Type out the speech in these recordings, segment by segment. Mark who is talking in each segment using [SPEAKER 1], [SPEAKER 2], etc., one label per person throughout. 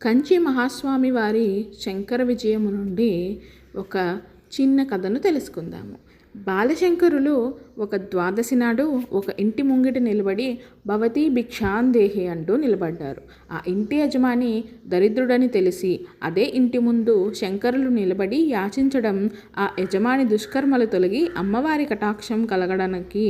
[SPEAKER 1] కంచి మహాస్వామి వారి శంకర విజయము నుండి ఒక చిన్న కథను తెలుసుకుందాము. బాలశంకరులు ఒక ద్వాదశి నాడు ఒక ఇంటి ముంగిట నిలబడి భవతి భిక్షాందేహి అంటూ నిలబడ్డారు. ఆ ఇంటి యజమాని దరిద్రుడని తెలిసి అదే ఇంటి ముందు శంకరులు నిలబడి యాచించడం ఆ యజమాని దుష్కర్మలు తొలగి అమ్మవారి కటాక్షం కలగడానికి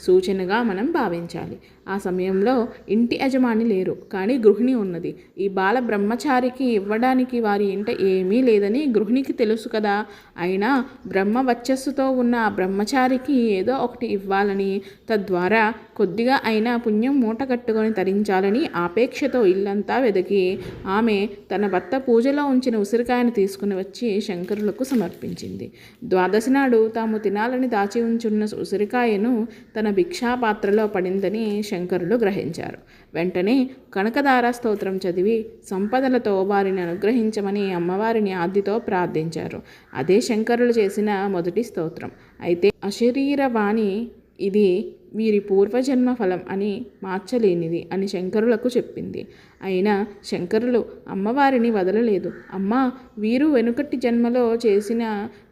[SPEAKER 1] సూచనగా మనం భావించాలి. ఆ సమయంలో ఇంటి యజమాని లేరు, కానీ గృహిణి ఉన్నది. ఈ బాల బ్రహ్మచారికి ఇవ్వడానికి వారి ఇంట ఏమీ లేదని గృహిణికి తెలుసు కదా. అయినా బ్రహ్మ వర్చస్సుతో ఉన్న ఆ బ్రహ్మచారికి ఏదో ఒకటి ఇవ్వాలని, తద్వారా కొద్దిగా అయినా పుణ్యం మూట కట్టుకొని తరించాలని ఆపేక్షతో ఇల్లంతా వెదికి ఆమె తన భర్త పూజలో ఉంచిన ఉసిరికాయను తీసుకుని వచ్చి శంకరులకు సమర్పించింది. ద్వాదశి నాడు తాము తినాలని దాచి ఉంచున్న ఉసిరికాయను తన భిక్షాపాత్రలో పడిందని శంకరులు గ్రహించారు. వెంటనే కనకదార స్తోత్రం చదివి సంపదలతో వారిని అనుగ్రహించమని అమ్మవారిని ఆదితో ప్రార్థించారు. అదే శంకరులు చేసిన మొదటి స్తోత్రం. అయితే అశరీరవాణి ఇది వీరి పూర్వజన్మ ఫలం అని మార్చలేనిది అని శంకరులకు చెప్పింది. అయినా శంకరులు అమ్మవారిని వదలలేదు. అమ్మ, వీరు వెనుకటి జన్మలో చేసిన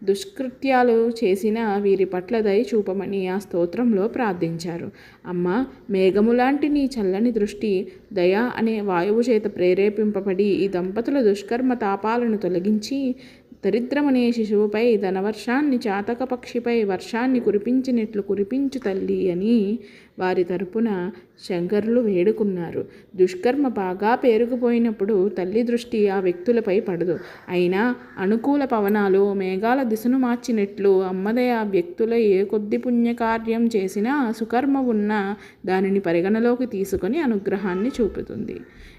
[SPEAKER 1] దుష్కృత్యాలు చేసిన వీరి పట్ల దయ చూపమని ఆ స్తోత్రంలో ప్రార్థించారు. అమ్మ, మేఘములాంటి నీ చల్లని దృష్టి దయ అనే వాయువు చేత ప్రేరేపింపబడి ఈ దంపతుల దుష్కర్మ తాపాలను తొలగించి దరిద్రమనే శిశువుపై ధనవర్షాన్ని, చాతక పక్షిపై వర్షాన్ని కురిపించినట్లు కురిపించు తల్లి అని వారి తరపున శంకరులు వేడుకున్నారు. దుష్కర్మ బాగా పేరుకుపోయినప్పుడు తల్లి దృష్టి ఆ వ్యక్తులపై పడదు. అయినా అనుకూల పవనాలు మేఘాల దిశను మార్చినట్లు అమ్మదయ ఆ వ్యక్తుల ఏ కొద్ది పుణ్యకార్యం చేసినా సుకర్మ ఉన్నా దానిని పరిగణలోకి తీసుకొని అనుగ్రహాన్ని చూపుతుంది.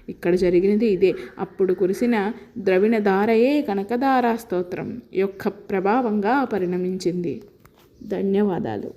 [SPEAKER 1] ఇక్కడ జరిగినది ఇదే. అప్పుడు కురిసిన ద్రవిణధారయే కనకదార స్తోత్రం యొక్క ప్రభావంగా పరిణమించింది. ధన్యవాదాలు.